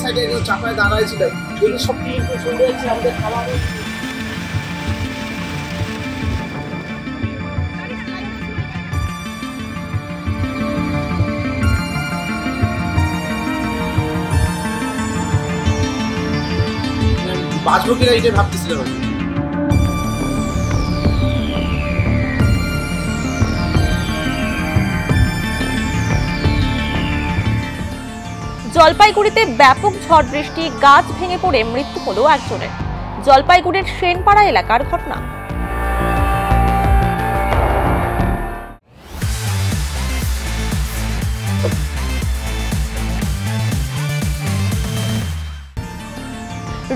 সাইডে চাপায় দাঁড়ায় ছিল, দেখি সব টিন চলে যাচ্ছে আমাদের খাবারের। বাঁচবো কিনা এটাই ভাবতেছিলাম। জলপাইগুড়িতে ব্যাপক ঝড় বৃষ্টি, গাছ ভেঙে পড়ে মৃত্যু হলো একজনের। জলপাইগুড়ির সেনপাড়া এলাকার ঘটনা।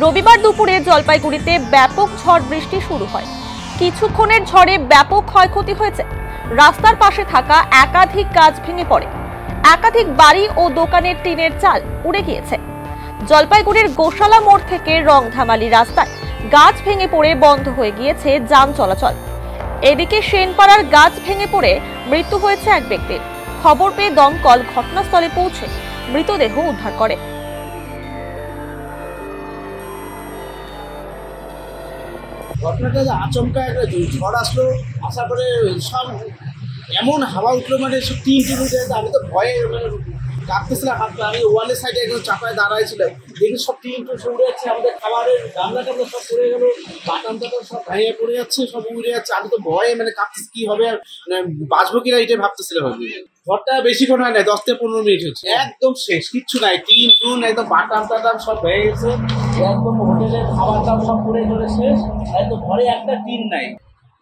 রবিবার দুপুরে জলপাইগুড়িতে ব্যাপক ঝড় বৃষ্টি শুরু হয়। কিছুক্ষণের ঝড়ে ব্যাপক ক্ষয়ক্ষতি হয়েছে। রাস্তার পাশে থাকা একাধিক গাছ ভেঙে পড়ে। একাধিক বাড়ি ও দোকানের টিনের চাল উড়ে গিয়েছে। জলপাইগুড়ির গোশালা মোড় থেকে রংধামালি রাস্তায় গাছ ভেঙে পড়ে বন্ধ হয়ে গিয়েছে যান চলাচল। এদিকে সেনপাড়ার গাছ ভেঙে পড়ে মৃত্যু হয়েছে এক ব্যক্তির। খবর পেয়ে দমকল ঘটনাস্থলে পৌঁছে মৃতদেহ উদ্ধার করে। ঘটনাটা আচমকা একটা ঝড় আসলো, আসার পরে সব এমন হাওয়া উঠলো, মানে সব টিন উঠে। আমি তো ভয়ে মানে কাঁপতেছিলাম। আমি ওয়ালের সাইডে একদম চাপায় দাঁড়াইছিলাম, দেখি সব টিন উড়ে যাচ্ছে আমাদের খাবারের গামলা টামলা সব পড়ে গেল, বাটাম টাটাম সব ভেঙে পড়ে যাচ্ছে, সব উড়ে যাচ্ছে। আমি তো ভয়ে মানে কাঁপতেছি, কি হবে আর বাঁচবো কিনা এটাই ভাবতেছিলাম। ঝড়টা বেশিক্ষণ হয় না, 10 থেকে 15 মিনিট হচ্ছে, একদম শেষ, কিচ্ছু নাই, টিন টুন একদম বাটাম টাটাম সব ভেঙে গেছে, একদম হোটেলের খাবার টাবার সব পড়ে চলে শেষ। একদম ঘরে একটা টিন নাই।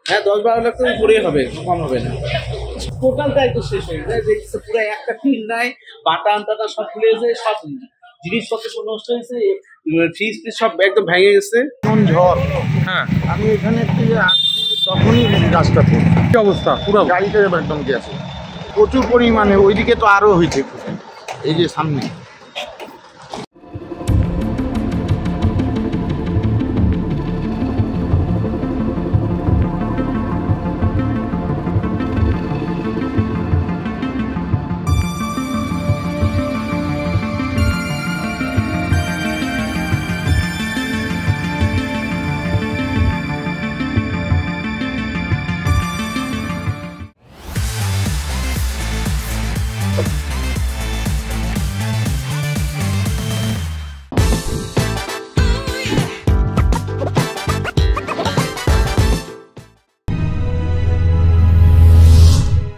হ্যাঁ, 10-12 লাখ তো পরেই হবে, কম হবে না। টোটালটা একদম শেষ হয়ে যায়, দেখছে পুরো একটা টিন নাই, বাটাম টাটা সব খুলে গেছে, সব জিনিসপত্র সব নষ্ট হয়েছে, ফ্রিজ সব একদম ভেঙে গেছে। কোন ঝড়! হ্যাঁ, আমি এখানে থেকে আসছি তখনই গাছটা পড়ে। কি অবস্থা? পুরো গাড়িটা একদম গেছে প্রচুর পরিমাণে। ওইদিকে তো আরো হয়েছে, এই যে সামনে